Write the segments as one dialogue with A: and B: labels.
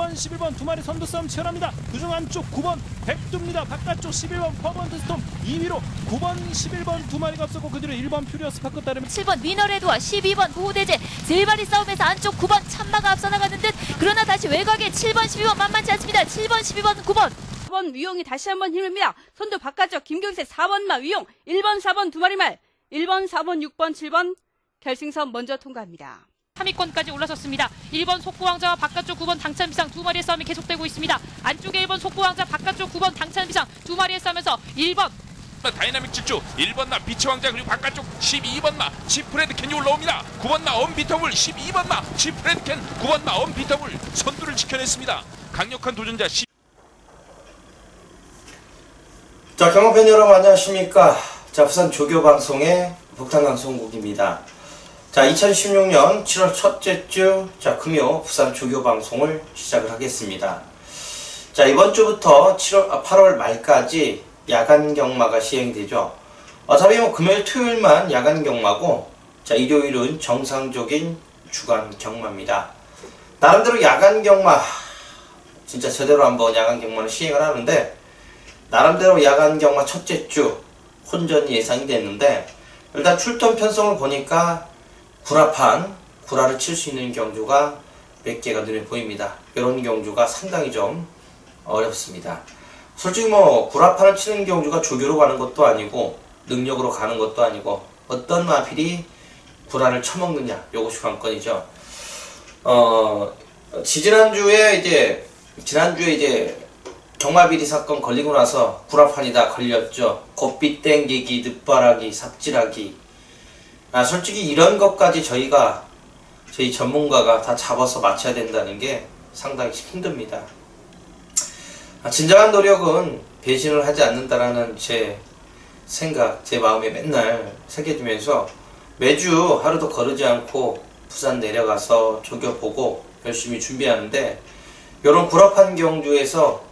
A: 9번, 11번 두 마리 선두 싸움 치열합니다. 그중 안쪽 9번 백두입니다. 바깥쪽 11번 퍼먼트 스톰 2위로 9번, 11번 두 마리가 앞서고 그 뒤로 1번 퓨리어스 파크 따르며
B: 7번 위너레드와 12번 보호대제 세 마리 싸움에서 안쪽 9번 참마가 앞서 나가는 듯. 그러나 다시 외곽에 7번, 12번 만만치 않습니다. 7번, 12번, 9번.
C: 4번 위용이 다시 한번 힘입니다. 선두 바깥쪽 김경세 4번마 위용 1번, 4번 두 마리 말 1번, 4번, 6번, 7번 결승선 먼저 통과합니다.
B: 3위권까지 올라섰습니다. 1번 속보왕자와 바깥쪽 9번 당찬비상 두 마리의 싸움이 계속되고 있습니다. 안쪽에 1번 속보왕자, 바깥쪽 9번 당찬비상 두 마리의 싸움에서 1번
D: 다이나믹 질주 1번 나 빛의 왕자 그리고 바깥쪽 12번 나 치프레드캔이 올라옵니다. 9번 나 엄비터물 12번 나 치프레드캔 9번 나 엄비터물 선두를 지켜냈습니다. 강력한 도전자
E: 자, 경험팬 여러분 안녕하십니까. 자, 부산 조교방송의 북탄강송국입니다. 자, 2016년 7월 첫째 주, 자, 금요 부산 조교방송을 시작을 하겠습니다. 자, 이번 주부터 8월 말까지 야간 경마가 시행되죠. 어차피 뭐 금요일, 토요일만 야간 경마고, 자, 일요일은 정상적인 주간 경마입니다. 나름대로 야간 경마, 진짜 제대로 한번 야간 경마를 시행을 하는데, 나름대로 야간 경마 첫째 주 혼전이 예상이 됐는데, 일단 출전 편성을 보니까 구라를 칠 수 있는 경주가 몇 개가 눈에 보입니다. 이런 경주가 상당히 좀 어렵습니다. 솔직히 뭐 구라판을 치는 경주가 조교로 가는 것도 아니고 능력으로 가는 것도 아니고 어떤 마필이 구라를 쳐먹느냐, 요것이 관건이죠. 지난주에 이제 경마비리 사건 걸리고 나서 구라판이 다 걸렸죠. 곱비 땡기기, 늦바라기, 삽질하기. 솔직히 이런 것까지 저희 전문가가 다 잡아서 맞춰야 된다는 게 상당히 힘듭니다. 진정한 노력은 배신을 하지 않는다라는 제 생각, 제 마음에 맨날 새겨두면서 매주 하루도 거르지 않고 부산 내려가서 조교보고 열심히 준비하는데, 이런 구라판 경주에서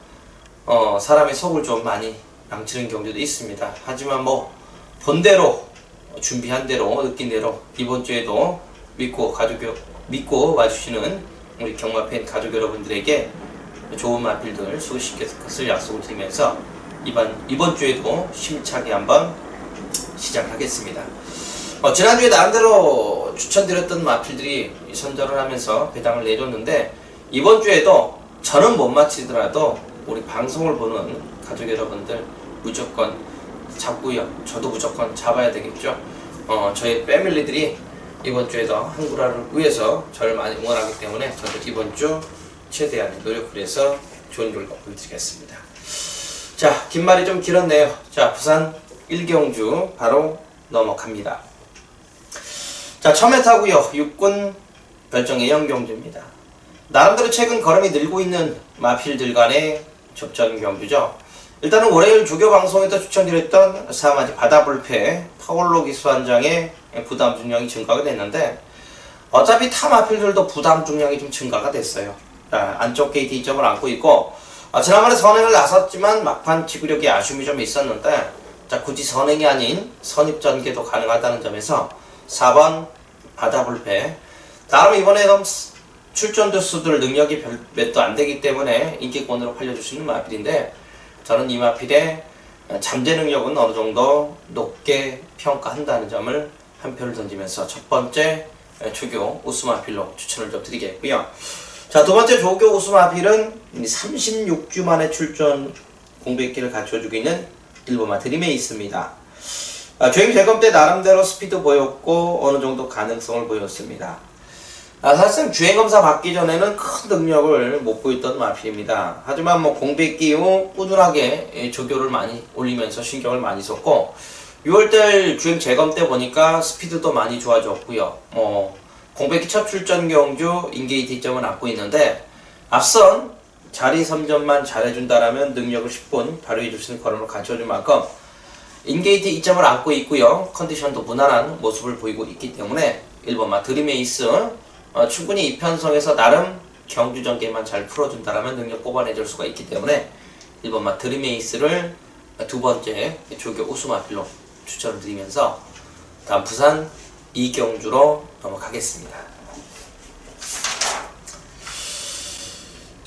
E: 사람의 속을 좀 많이 망치는 경우도 있습니다. 하지만 뭐 본대로 준비한 대로 느낀 대로 이번 주에도 믿고 와주시는 우리 경마팬 가족 여러분들에게 좋은 마필들 소개시킬 것을 약속을 드리면서 이번 주에도 힘차게 한번 시작하겠습니다. 지난주에 나름대로 추천드렸던 마필들이 선전을 하면서 배당을 내줬는데, 이번 주에도 저는 못 마치더라도 우리 방송을 보는 가족 여러분들 무조건 잡고요. 저도 무조건 잡아야 되겠죠. 저희 패밀리들이 이번 주에도 한구라를 위해서 저를 많이 응원하기 때문에 저도 이번 주 최대한 노력을 해서 좋은 결과 보여드리겠습니다. 자, 긴 말이 좀 길었네요. 자, 부산 1경주 바로 넘어갑니다. 자, 처음에 타고요. 육군 별정 A형 경주입니다. 나름대로 최근 걸음이 늘고 있는 마필들 간의 접전 경주죠. 일단은 월요일 조교방송에서 추천드렸던 사마지 바다불패 파울로 기수한장의 부담 중량이 증가가 됐는데, 어차피 타 마필들도 부담 중량이 좀 증가가 됐어요. 안쪽 게이트 2점을 안고 있고, 지난번에 선행을 나섰지만 막판 지구력에 아쉬움이 좀 있었는데, 자, 굳이 선행이 아닌 선입전개도 가능하다는 점에서 4번 바다불패, 나름 이번에 좀 출전 두수들 능력이 몇도 안 되기 때문에 인기권으로 팔려줄 수 있는 마필인데, 저는 이 마필의 잠재 능력은 어느 정도 높게 평가한다는 점을 한 표를 던지면서 첫 번째 조교 우수 마필로 추천을 좀 드리겠고요. 자, 두 번째 조교 우수 마필은 36주 만에 출전 공백기를 갖춰주고 있는 일본마 드림에 있습니다. 주행 재검 때 나름대로 스피드 보였고 어느 정도 가능성을 보였습니다. 사실상 주행검사 받기 전에는 큰 능력을 못 보였던 마필입니다. 하지만 뭐 공백기 이후 꾸준하게 조교를 많이 올리면서 신경을 많이 썼고, 6월달 주행 재검 때 보니까 스피드도 많이 좋아졌고요. 공백기 첫 출전 경주 인게이트 2점을 안고 있는데, 앞선 자리 선점만 잘해준다라면 능력을 10분 발휘해줄 수 있는 걸음을 갖춰줄 만큼 인게이트 2점을 안고 있고요. 컨디션도 무난한 모습을 보이고 있기 때문에 1번마 드림에이스 충분히 이 편성에서 나름 경주 전개만 잘 풀어준다라면 능력 뽑아내줄 수가 있기 때문에 1번마 드림에이스를 두 번째 조교 우수 마필로 추천을 드리면서 다음 부산 2경주로 넘어가겠습니다.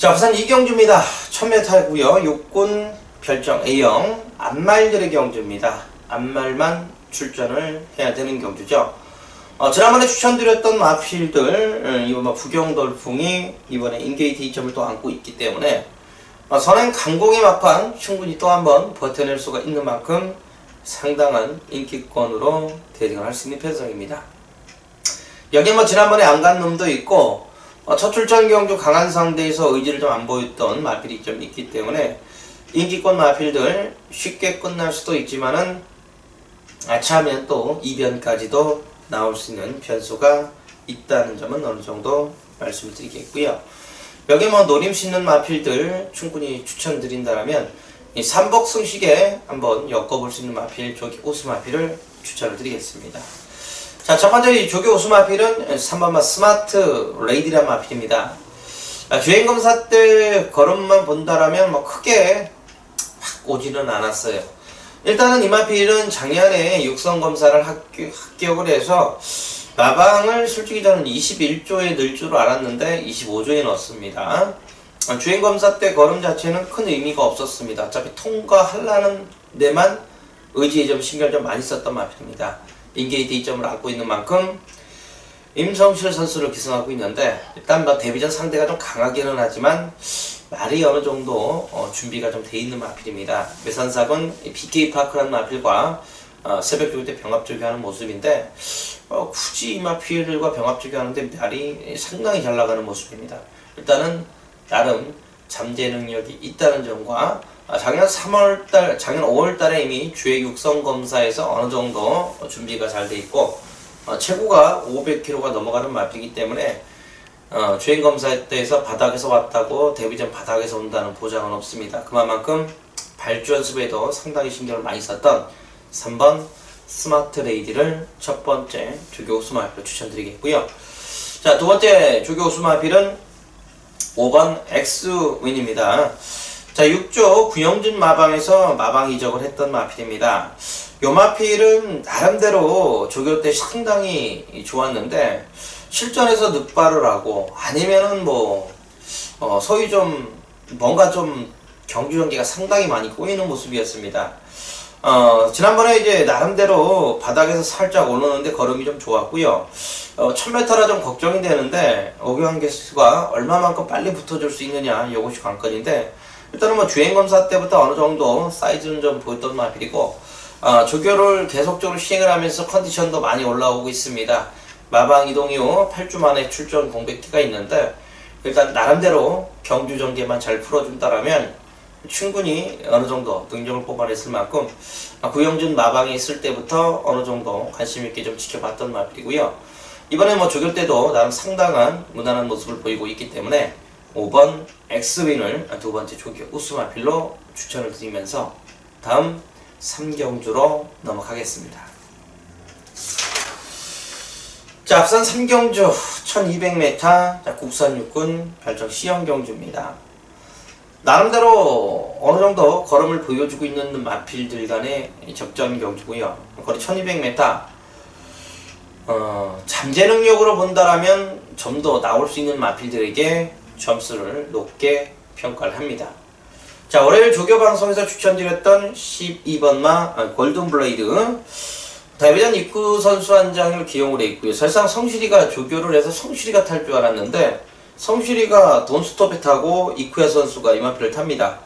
E: 자, 부산 이경주입니다. 1000m고요. 육군 별정 A형 앞말들의 경주입니다. 앞말만 출전을 해야 되는 경주죠. 지난번에 추천드렸던 마필들 이번 부경돌풍이 이번에 인게이트 2점을 또 안고 있기 때문에 선행 강공의 막판 충분히 또 한번 버텨낼 수가 있는 만큼 상당한 인기권으로 대등을 할 수 있는 편성입니다. 여기 뭐 지난번에 안 간 놈도 있고 첫 출전 경주 강한 상대에서 의지를 좀 안 보였던 마필이 좀 있기 때문에 인기권 마필들 쉽게 끝날 수도 있지만은 아차하면 또 이변까지도 나올 수 있는 변수가 있다는 점은 어느 정도 말씀을 드리겠고요. 여기 뭐 노림 싣는 마필들 충분히 추천드린다면 이 삼복승식에 한번 엮어볼 수 있는 마필 조기 우수 마필을 추천을 드리겠습니다. 자, 첫 번째 이 조기 우수 마필은 3번마 스마트 레이디란 마필입니다. 주행검사 때 걸음만 본다라면 뭐 크게 확 오지는 않았어요. 일단은 이 마필은 작년에 육성검사를 합격을 해서 마방을 솔직히 저는 21조에 넣을 줄 알았는데 25조에 넣었습니다. 주행검사 때 걸음 자체는 큰 의미가 없었습니다. 어차피 통과하려는 데만 의지에 좀 신경을 좀 많이 썼던 마필입니다. 인게이트 2점을 안고 있는 만큼 임성실 선수를 기승하고 있는데 일단 뭐 데뷔전 상대가 좀 강하기는 하지만 말이 어느 정도 준비가 좀 돼 있는 마필입니다. 외산삭은 BK파크라는 마필과 새벽조교 때 병합조교하는 모습인데 굳이 이 마필과 병합조교하는데 말이 상당히 잘 나가는 모습입니다. 일단은 나름 잠재 능력이 있다는 점과 작년 5월달에 이미 주행 육성 검사에서 어느 정도 준비가 잘 돼 있고 최고가 500km가 넘어가는 마필이기 때문에 주행 검사 때에서 바닥에서 왔다고 데뷔전 바닥에서 온다는 보장은 없습니다. 그만큼 발주 연습에도 상당히 신경을 많이 썼던 3번 스마트 레이디를 첫 번째 조교 우수 마필로 추천드리겠고요. 자, 두 번째 조교 우수 마필은 5번 엑스윈입니다. 자, 6조 구영진 마방에서 마방 이적을 했던 마필입니다. 요 마필은 나름대로 조교 때 상당히 좋았는데 실전에서 늑발을 하고 아니면은 뭐 소위 좀 뭔가 좀 경주 전개가 상당히 많이 꼬이는 모습이었습니다. 지난번에 이제 나름대로 바닥에서 살짝 올라오는데 걸음이 좀 좋았고요. 1000m라 좀 걱정이 되는데 오경환 개수가 얼마만큼 빨리 붙어줄 수 있느냐 이것이 관건인데 일단은 뭐 주행검사 때부터 어느 정도 사이즈는 좀 보였던 마필이고 조교를 계속적으로 시행을 하면서 컨디션도 많이 올라오고 있습니다. 마방 이동 이후 8주 만에 출전 공백기가 있는데 일단 나름대로 경주 전개만 잘 풀어준다라면 충분히 어느 정도 능력을 뽑아냈을 만큼 구영준 마방에 있을 때부터 어느 정도 관심 있게 좀 지켜봤던 마필이고요. 이번에 뭐 조교 때도 나름 상당한 무난한 모습을 보이고 있기 때문에 5번 엑스윈을 두 번째 조교 우수 마필로 추천을 드리면서 다음 3경주로 넘어가겠습니다. 자, 앞선 3경주 1200m 국산 육군 별정 C형 경주입니다. 나름대로 어느 정도 걸음을 보여주고 있는 마필들 간의 적전 경주고요. 거리 1200m 잠재 능력으로 본다라면 좀 더 나올 수 있는 마필들에게 점수를 높게 평가를 합니다. 자, 월요일 조교 방송에서 추천드렸던 12번마 골든블레이드 데뷔전 입구 선수 한 장을 기용을 했고요. 사실상 성실이가 조교를 해서 성실이가 탈 줄 알았는데 성실이가 돈스톱에 타고 이쿠야 선수가 이 마필을 탑니다.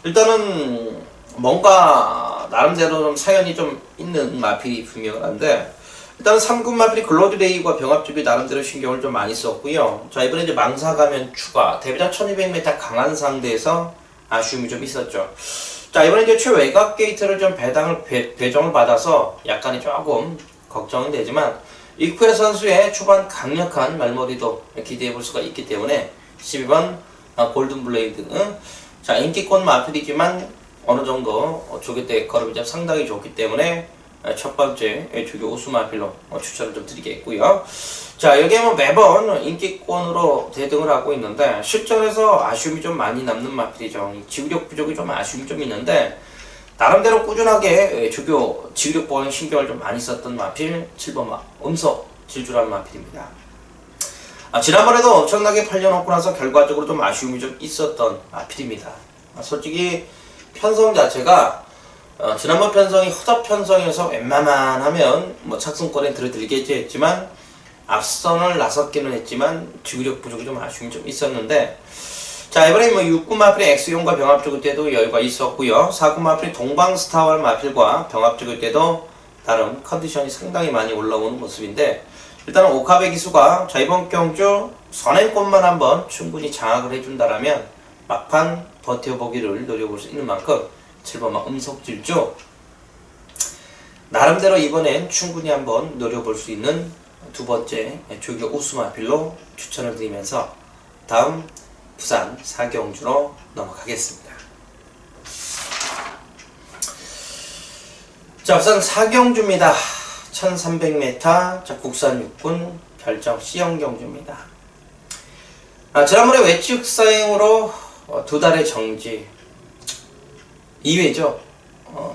E: 일단은 뭔가 나름대로 좀 사연이 좀 있는 마필이 분명한데 일단 3군 마필이 글로드레이와 병합주비 나름대로 신경을 좀 많이 썼고요. 자, 이번에 이제 망사가면 추가 데뷔전 1200m 강한 상대에서 아쉬움이 좀 있었죠. 자, 이번에 이제 최외곽 게이트를 좀 배정을 받아서 약간이 조금 걱정은 되지만 이쿠야 선수의 초반 강력한 말머리도 기대해 볼 수가 있기 때문에 12번 골든블레이드 자, 인기권 마필이지만 어느 정도 조교 때 걸음이 좀 상당히 좋기 때문에 첫 번째 조교 우수 마필로 추천을 좀 드리겠고요. 자, 여기에 뭐 매번 인기권으로 대등을 하고 있는데 실전에서 아쉬움이 좀 많이 남는 마필이죠. 지구력 부족이 좀 아쉬움이 좀 있는데 나름대로 꾸준하게 조교 지구력 보행 신경을 좀 많이 썼던 마필 7번 음속 질주란 마필입니다. 지난번에도 엄청나게 팔려놓고 나서 결과적으로 좀 아쉬움이 좀 있었던 마필입니다. 솔직히 편성 자체가 지난번 편성이 허접 편성에서 웬만한 하면 뭐 착승권에 들어들겠지 했지만 앞선을 나섰기는 했지만 지구력 부족이 좀 아쉬움이 좀 있었는데, 자 이번에 뭐 6군 마필의 엑스용과 병합 찍을 때도 여유가 있었고요. 4군 마필의 동방스타월 마필과 병합 찍을 때도 나름 컨디션이 상당히 많이 올라오는 모습인데, 일단은 오카베 기수가 자 이번 경주 선행권만 한번 충분히 장악을 해준다라면 막판 버텨보기를 노려볼 수 있는 만큼 7번마 음속질주 나름대로 이번엔 충분히 한번 노려볼 수 있는 두 번째 조교 우수마필로 추천을 드리면서 다음 부산 4경주로 넘어가겠습니다. 자, 부산 4경주입니다. 1300m, 자, 국산 육군 별정 C형 경주입니다. 지난번에 외측 사행으로 2달의 정지 2회죠.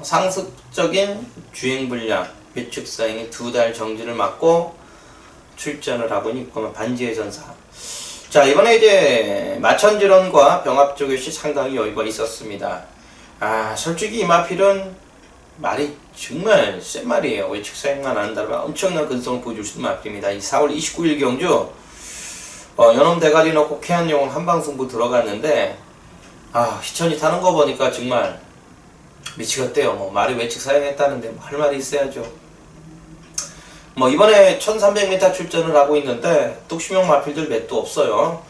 E: 상습적인 주행 불량 외측 사행의 2달 정지를 맞고 출전을 하고 있고 반지의 전사. 자 이번에 이제 마천지론과 병합 조교시 상당히 여유가 있었습니다. 솔직히 이 마필은 말이 정말 센 말이에요. 외측 사행만 한다면 엄청난 근성을 보여줄 수 있는 마필입니다. 이 4월 29일 경주 연엄 대가리 넣고 캐안용 한방승부 들어갔는데 희천이 타는 거 보니까 정말 미치겠대요. 뭐 말이 외측 사행했다는데 뭐 할 말이 있어야죠. 뭐 이번에 1300m 출전을 하고 있는데 뚝심형 마필들 몇도 없어요.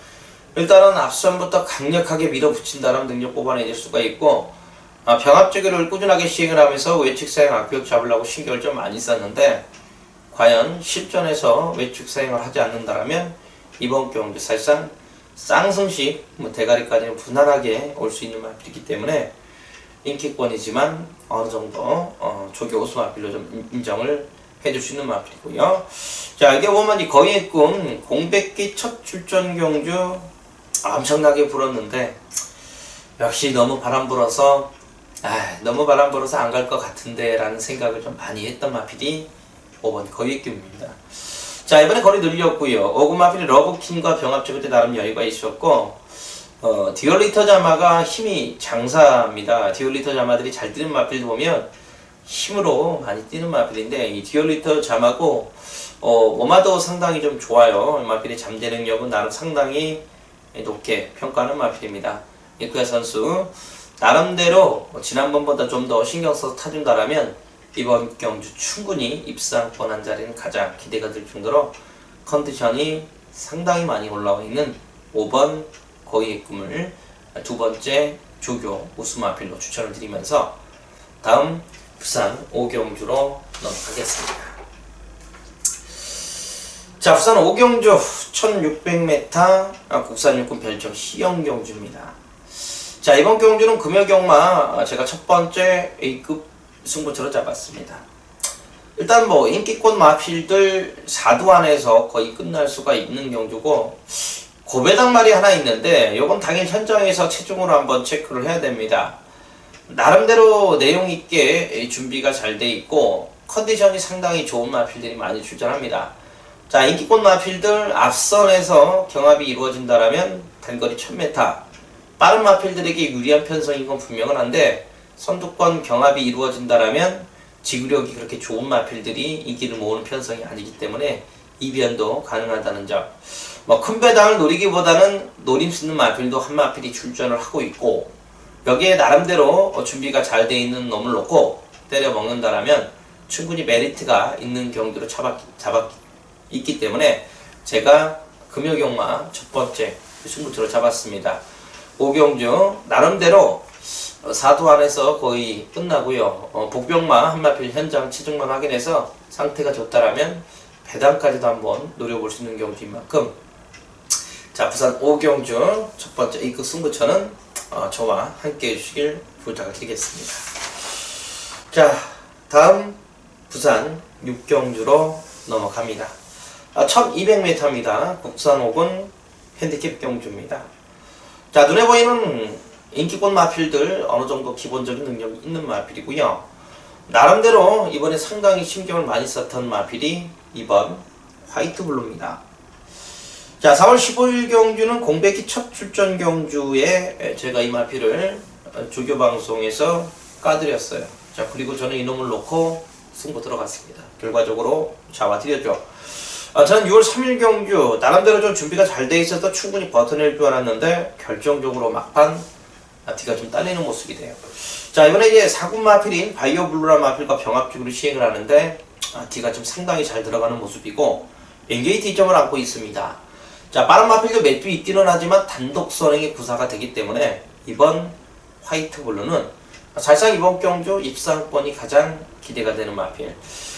E: 일단은 앞선부터 강력하게 밀어붙인다는 능력 뽑아내줄 수가 있고, 병합조교를 꾸준하게 시행을 하면서 외측 사행 악격 잡으려고 신경을 좀 많이 썼는데, 과연 실전에서 외측 사행을 하지 않는다라면 이번 경주 사실상 쌍승식 대가리까지는 무난하게 올 수 있는 마필이기 때문에 인기권이지만 어느 정도 조교 우수 마필로 좀 인정을 해줄 수 있는 마필이고요. 자, 이게 보면 이 거의의 꿈 공백기 첫 출전 경주 엄청나게 불었는데 역시 너무 바람 불어서 너무 바람 불어서 안 갈 것 같은데 라는 생각을 좀 많이 했던 마필이 5번 거의의 꿈입니다. 자, 이번에 거리 늘렸고요. 5군 마필이 러브킹과 병합 찍을 때 나름 여유가 있었고, 디올리터 자마가 힘이 장사입니다. 디올리터 자마들이 잘 뛰는 마필 보면 힘으로 많이 뛰는 마필인데, 이 디올리터 자마고 모마도 상당히 좀 좋아요. 마필의 잠재 능력은 나름 상당히 높게 평가하는 마필입니다. 이쿠야 선수 나름대로 지난번보다 좀 더 신경 써서 타준다라면 이번 경주 충분히 입상권 한 자리는 가장 기대가 될 정도로 컨디션이 상당히 많이 올라와 있는 5번 거의의 꿈을 두 번째 조교 우수마필로 추천을 드리면서 다음 부산 5경주로 넘어가겠습니다. 자, 부산 5경주 1600m 국산 육군 별정 C형 경주입니다. 자, 이번 경주는 금요경마 제가 첫 번째 A급 승부처로 잡았습니다. 일단 뭐 인기권 마필들 4두 안에서 거의 끝날 수가 있는 경주고, 고배당 말이 하나 있는데 요건 당일 현장에서 체중으로 한번 체크를 해야 됩니다. 나름대로 내용 있게 준비가 잘 돼 있고 컨디션이 상당히 좋은 마필들이 많이 출전합니다. 자, 인기권 마필들 앞선에서 경합이 이루어진다라면 단거리 1000m 빠른 마필들에게 유리한 편성인 건 분명은 한데, 선두권 경합이 이루어진다라면 지구력이 그렇게 좋은 마필들이 인기를 모으는 편성이 아니기 때문에 이변도 가능하다는 점. 뭐 큰 배당을 노리기보다는 노림 쓰는 마필도 한 마필이 출전을 하고 있고, 여기에 나름대로 준비가 잘 돼 있는 놈을 놓고 때려 먹는다라면 충분히 메리트가 있는 경주로 있기 때문에 제가 금요경마 첫 번째 승부처로 잡았습니다. 5경주 나름대로 4두 안에서 거의 끝나고요. 복병마 한 마필 현장 체중만 확인해서 상태가 좋다라면 배당까지도 한번 노려볼 수 있는 경주인 만큼, 자, 부산 5경주 첫 번째 A급 승부처는 저와 함께 해주시길 부탁을 드리겠습니다. 자, 다음 부산 6경주로 넘어갑니다. 1200m입니다. 국산 5군 핸디캡 경주입니다. 자, 눈에 보이는 인기권 마필들 어느 정도 기본적인 능력이 있는 마필이고요. 나름대로 이번에 상당히 신경을 많이 썼던 마필이 2번 화이트 블루입니다. 자, 4월 15일 경주는 공백기 첫 출전 경주에 제가 이 마필을 조교 방송에서 까드렸어요. 자, 그리고 저는 이놈을 놓고 승부 들어갔습니다. 결과적으로 잡아드렸죠. 저는 6월 3일 경주 나름대로 좀 준비가 잘 돼 있어서 충분히 버텨낼 줄 알았는데 결정적으로 막판 뒤가 좀 딸리는 모습이 돼요. 자, 이번에 이제 4군 마필인 바이오 블루라 마필과 병합적으로 시행을 하는데 뒤가 좀 상당히 잘 들어가는 모습이고 엔게이트 2점을 안고 있습니다. 자, 빠른 마필도 몇 주 있기는 하지만 단독 선행이 구사가 되기 때문에 이번 화이트 블루는 사실상 이번 경주 입상권이 가장 기대가 되는 마필.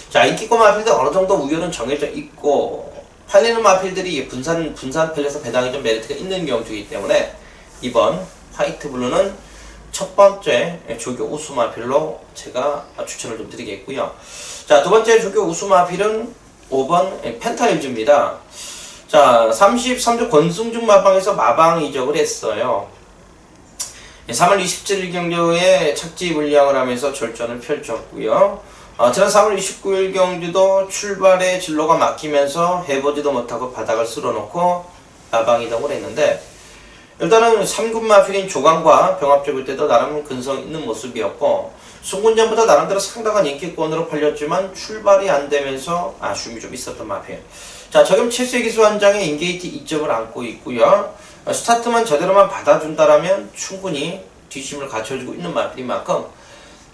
E: 자, 인기권 마필도 어느 정도 우열은 정해져 있고 팔리는 마필들이 분산 편에서 배당이 좀 메리트가 있는 경주이기 때문에 이번 화이트 블루는 첫 번째 조교 우수 마필로 제가 추천을 좀 드리겠고요. 자, 두 번째 조교 우수 마필은 5번 펜타일즈입니다. 자, 33주 권승중 마방에서 마방 이적을 했어요. 3월 27일 경주에 착지 불량을 하면서 절전을 펼쳤고요. 지난 3월 29일 경주도 출발에 진로가 막히면서 해보지도 못하고 바닥을 쓸어놓고 마방 이동을 했는데 일단은 3군 마필인 조강과 병합적일 때도 나름 근성 있는 모습이었고 순군전보다 나름대로 상당한 인기권으로 팔렸지만 출발이 안 되면서 아쉬움이 좀 있었던 마필. 자, 적용 7세 기수 한 장에 인게이트 2점을 안고 있고요. 스타트만 제대로만 받아준다라면 충분히 뒷심을 갖춰주고 있는 마필인 만큼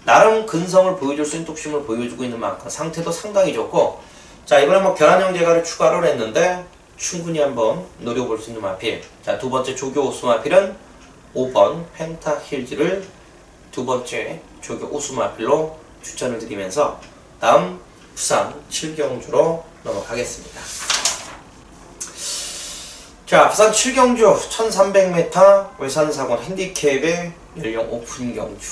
E: 나름 근성을 보여줄 수 있는 뚝심을 보여주고 있는 만큼 상태도 상당히 좋고 자, 이번에 뭐 결합형 제가를 추가를 했는데 충분히 한번 노려볼 수 있는 마필. 자, 두 번째 조교 우수 마필은 5번 펜타힐즈를 두 번째 조교 우수 마필로 추천을 드리면서 다음 부산 7경주로 넘어가겠습니다. 자, 부산 7경주 1300m 외산사건 핸디캡의 연령 오픈 경주.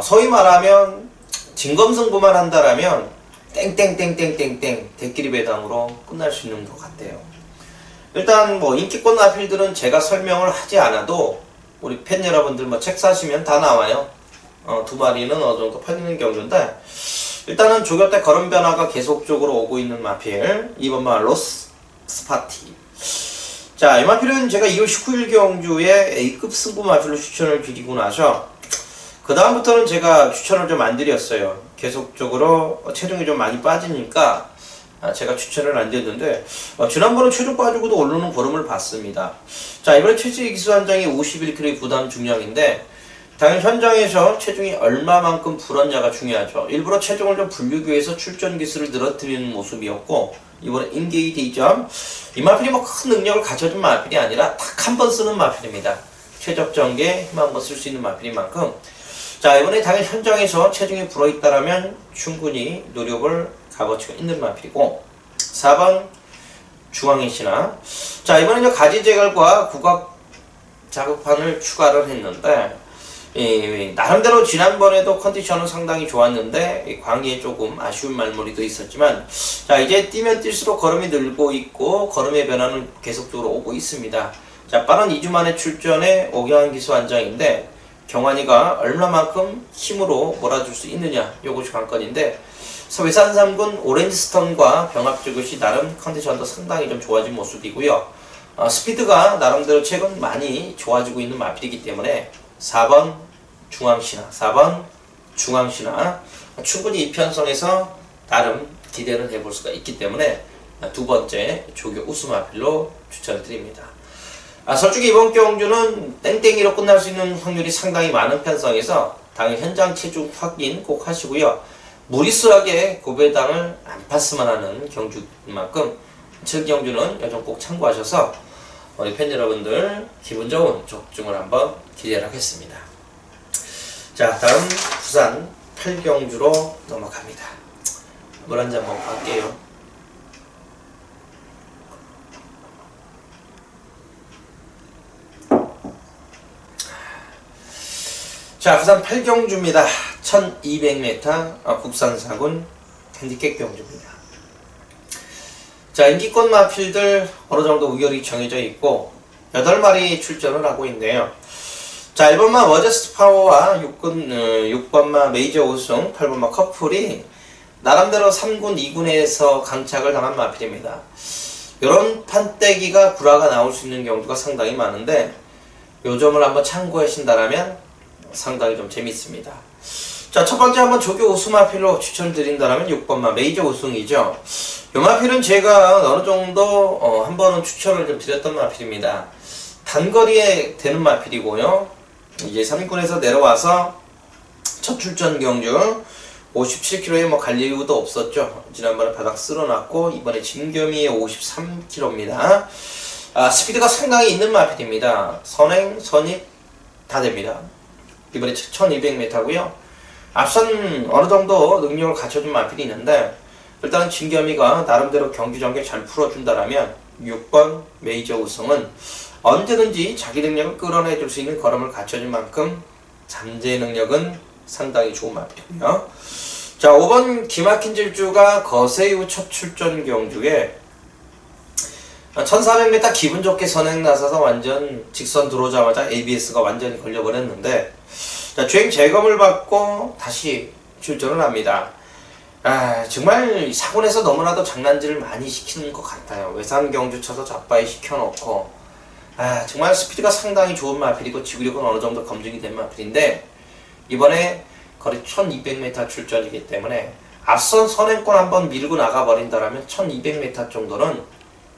E: 소위 말하면 진검승부만 한다라면 땡땡땡땡땡땡 대끼리 배당으로 끝날 수 있는 것 같아요. 일단 뭐 인기권 마필들은 제가 설명을 하지 않아도 우리 팬 여러분들 뭐 책 사시면 다 나와요. 두 마리는 어느 정도 팔리는 경주인데 일단은 조교 때 걸음 변화가 계속적으로 오고 있는 마필 2번 마 로스 스파티. 자, 이 마필은 제가 2월 19일 경주에 A급 승부 마필로 추천을 드리고 나서 그 다음부터는 제가 추천을 좀 안 드렸어요. 계속적으로 체중이 좀 많이 빠지니까 제가 추천을 안 드렸는데 지난번은 체중 빠지고도 오르는 걸음을 봤습니다. 자, 이번에 체질 기수 한 장이 51kg 부담 중량인데 당연 현장에서 체중이 얼마만큼 불었냐가 중요하죠. 일부러 체중을 좀 불리기 위해서 출전 기수를 늘어뜨리는 모습이었고 이번에 인게이트 2점. 이 마필이 뭐 큰 능력을 갖춰준 마필이 아니라 딱 한 번 쓰는 마필입니다. 최적 전개에 힘 한 번 쓸 수 있는 마필인 만큼 자, 이번에 당연 현장에서 체중이 불어있다라면 충분히 노력을 값어치가 있는 마필이고 4번 중앙인 신화. 자, 이번에 이제 가지제갈과 국악 자극판을 추가를 했는데 나름대로 지난번에도 컨디션은 상당히 좋았는데 광희에 조금 아쉬운 말머리도 있었지만 자, 이제 뛰면 뛸수록 걸음이 늘고 있고 걸음의 변화는 계속적으로 오고 있습니다. 자, 빠른 2주 만에 출전에 오경환 기수 한 장인데 경환이가 얼마만큼 힘으로 몰아줄 수 있느냐 요것이 관건인데 외산 3군 오렌지스턴과 병합적 것이 나름 컨디션도 상당히 좀 좋아진 모습이고요. 스피드가 나름대로 최근 많이 좋아지고 있는 마필이기 때문에 4번 중앙신화, 4번 중앙신화 충분히 이 편성에서 나름 기대를 해볼 수가 있기 때문에 두 번째 조교 우수 마필로 추천을 드립니다. 솔직히 이번 경주는 땡땡이로 끝날 수 있는 확률이 상당히 많은 편성에서 당연 현장 체중 확인 꼭 하시고요. 무리수하게 고배당을 안 팠으면 하는 경주인 만큼 7경주는 요즘 꼭 참고하셔서 우리 팬 여러분들 기분 좋은 적중을 한번 기대를 하겠습니다. 자, 다음 부산 8경주로 넘어갑니다. 물 한 잔 먹고 갈게요. 자, 부산 8경주입니다. 1200m 국산사군 핸디캡 경주입니다. 자, 인기권 마필들 어느 정도 우열이 정해져 있고 8마리 출전을 하고 있네요. 자, 1번마 워저스트 파워와 6번마 메이저 우승, 8번마 커플이 나름대로 3군, 2군에서 강착을 당한 마필입니다. 이런 판때기가 구라가 나올 수 있는 경우가 상당히 많은데 요 점을 한번 참고하신다면 상당히 좀 재밌습니다. 자, 첫 번째 한번 조교 우승 마필로 추천드린다면 6번마 메이저 우승이죠. 요 마필은 제가 어느 정도 한 번은 추천을 좀 드렸던 마필입니다. 단거리에 되는 마필이고요. 이제 3군에서 내려와서 첫 출전 경주 57km에 뭐 갈 이유도 없었죠. 지난번에 바닥 쓸어놨고 이번에 진겸이에 53km입니다. 스피드가 상당히 있는 마필입니다. 선행, 선입 다 됩니다. 이번에 1200m고요. 앞선 어느 정도 능력을 갖춰준 마필이 있는데 일단은 진겸이가 나름대로 경기 전개 잘 풀어준다라면 6번 메이저 우승은 언제든지 자기 능력을 끌어내줄 수 있는 걸음을 갖춰준 만큼 잠재 능력은 상당히 좋은 마필이고요. 자, 5번 기막힌 질주가 거세 이후 첫 출전 경주에 1400m 기분 좋게 선행 나서서 완전 직선 들어오자마자 ABS가 완전히 걸려버렸는데 자, 주행 재검을 받고 다시 출전을 합니다. 정말 사군에서 너무나도 장난질을 많이 시키는 것 같아요. 외산 경주 쳐서 잡바이 시켜놓고 정말 스피드가 상당히 좋은 마필이고 지구력은 어느 정도 검증이 된 마필인데 이번에 거리 1200m 출전이기 때문에 앞선 선행권 한번 밀고 나가버린다면 1200m 정도는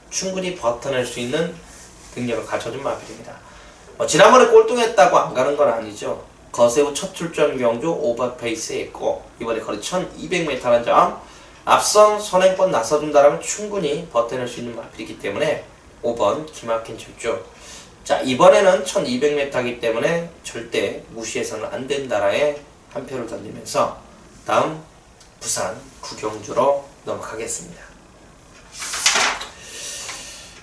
E: 충분히 버텨낼 수 있는 능력을 갖춰준 마필입니다. 지난번에 꼴등했다고 안 가는 건 아니죠. 거세후 첫 출전 경주 오버페이스에 있고 이번에 거리 1200m라는 점 앞선 선행권 나서준다면 충분히 버텨낼 수 있는 마필이기 때문에 5번 기막힌 질주. 자, 이번에는 1200m이기 때문에 절대 무시해서는 안 된다라에 한 표를 던지면서 다음 부산 구경주로 넘어가겠습니다.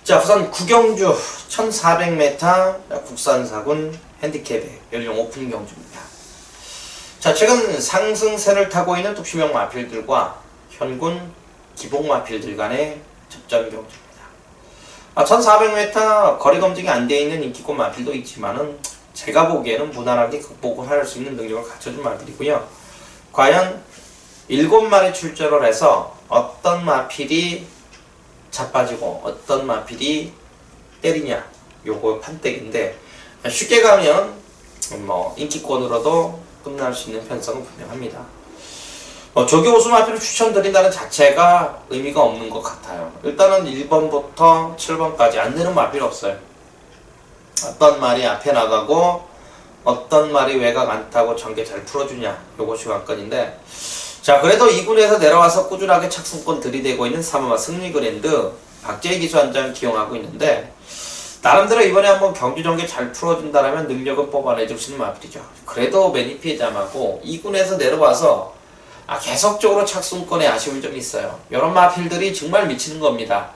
E: 자, 부산 구경주 1400m 국산사군 핸디캡의 연령 오픈 경주입니다. 자, 최근 상승세를 타고 있는 뚝심형 마필들과 현군 기복 마필들 간의 접전 경주입니다. 1400m 거리 검증이 안 되어 있는 인기권 마필도 있지만은 제가 보기에는 무난하게 극복을 할 수 있는 능력을 갖춰준 마필이고요. 과연 7마리 출전을 해서 어떤 마필이 자빠지고 어떤 마필이 때리냐 요거 판때기인데 쉽게 가면 뭐 인기권으로도 끝날 수 있는 편성은 분명합니다. 조교 우승 마필을 추천드린다는 자체가 의미가 없는 것 같아요. 일단은 1번부터 7번까지 안 되는 마필 없어요. 어떤 말이 앞에 나가고 어떤 말이 외곽 안 타고 전개 잘 풀어주냐 요것이 관건인데 자, 그래도 2군에서 내려와서 꾸준하게 착승권 들이대고 있는 3화 승리그랜드 박재희 기수한장 기용하고 있는데 나름대로 이번에 한번 경주 전개 잘 풀어준다라면 능력을 뽑아내줄 수 있는 마필이죠. 그래도 매니피해잠하고 2군에서 내려와서 계속적으로 착승권에 아쉬움이 좀 있어요. 이런 마필들이 정말 미치는 겁니다.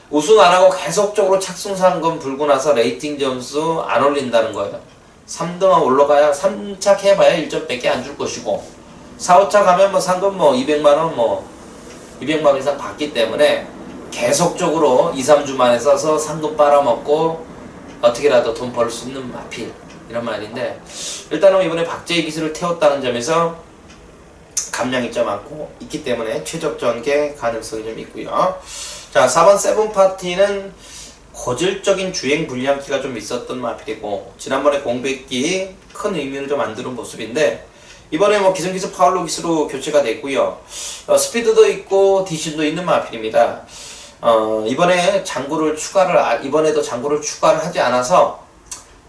E: 우승 안하고 계속적으로 착승상금 불고 나서 레이팅 점수 안 올린다는 거예요. 3등만 올라가야 3차 해봐야 1점밖에 안 줄 것이고 4, 5차 가면 뭐 상금 뭐 200만원 200만원 이상 받기 때문에 계속적으로 2, 3주만에 써서 상금 빨아먹고 어떻게라도 돈 벌 수 있는 마필 이런 말인데 일단은 이번에 박재희 기수를 태웠다는 점에서 감량이 좀 많고 있기 때문에 최적 전개 가능성이 좀 있고요. 자, 4번 세븐파티는 고질적인 주행 불량기가 좀 있었던 마필이고 지난번에 공백기 큰 의미를 좀 안 두는 모습인데 이번에 뭐 기승기수 파울로 기수로 교체가 됐고요. 스피드도 있고 디신도 있는 마필입니다. 이번에도 장구를 추가를 하지 않아서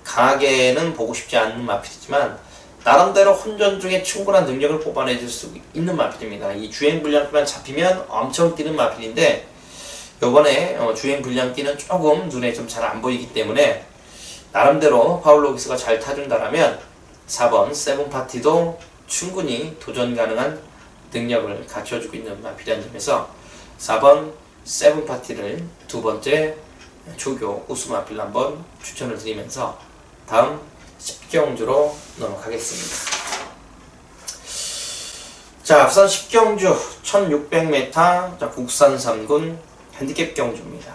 E: 강하게는 보고 싶지 않는 마필이지만 나름대로 혼전 중에 충분한 능력을 뽑아내줄 수 있는 마필입니다. 이 주행 불량기만 잡히면 엄청 뛰는 마필인데 요번에 주행 불량기는 조금 눈에 좀 잘 안 보이기 때문에 나름대로 파울로기스가 잘 타준다라면 4번 세븐파티도 충분히 도전 가능한 능력을 갖춰주고 있는 마필이라는 점에서 4번 세븐파티를 두 번째 조교 우수 마필로 한번 추천을 드리면서 다음 10경주로 넘어가겠습니다. 자, 앞선 10경주 1600m 자, 국산 3군 핸디캡 경주입니다.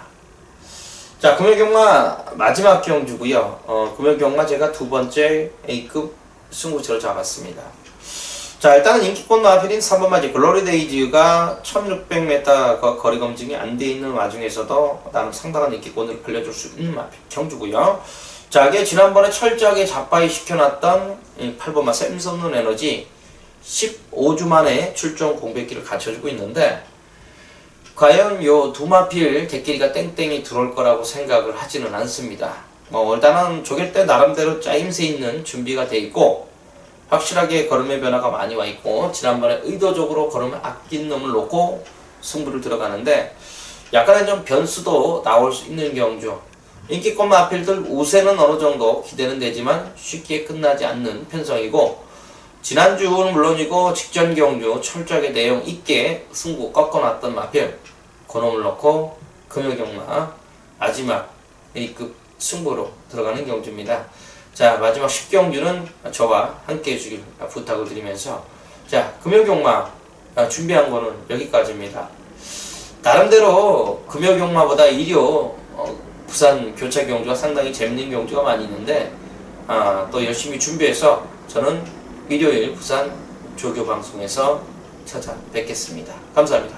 E: 자, 금요경마 마지막 경주고요. 금요경마 제가 두 번째 A급 승부처를 잡았습니다. 자, 일단은 인기권 마필인 3번 맞이 글로리데이즈가 1600m 거리 검증이 안 돼 있는 와중에서도 나름 상당한 인기권을 벌려줄 수 있는 마필 경주고요. 자, 이게 지난번에 철저하게 잡바이 시켜놨던 8번 마 샘섬눈 에너지 15주 만에 출전 공백기를 갖춰주고 있는데, 과연 요 두 마필 개끼리가 땡땡이 들어올 거라고 생각을 하지는 않습니다. 일단은 조길 때 나름대로 짜임새 있는 준비가 돼 있고, 확실하게 걸음의 변화가 많이 와 있고, 지난번에 의도적으로 걸음을 아낀 놈을 놓고 승부를 들어가는데, 약간의 좀 변수도 나올 수 있는 경주. 인기권 마필들 우세는 어느 정도 기대는 되지만 쉽게 끝나지 않는 편성이고, 지난주는 물론이고 직전 경주 철저하게 내용 있게 승부 꺾어놨던 마필, 그놈을 놓고 금요경마 마지막 A급 승부로 들어가는 경주입니다. 자, 마지막 10경주는 저와 함께 해주길 부탁을 드리면서, 자, 금요경마 준비한 거는 여기까지입니다. 나름대로 금요경마보다 일요 부산 교차 경주가 상당히 재밌는 경주가 많이 있는데, 또 열심히 준비해서 저는 일요일 부산 조교 방송에서 찾아뵙겠습니다. 감사합니다.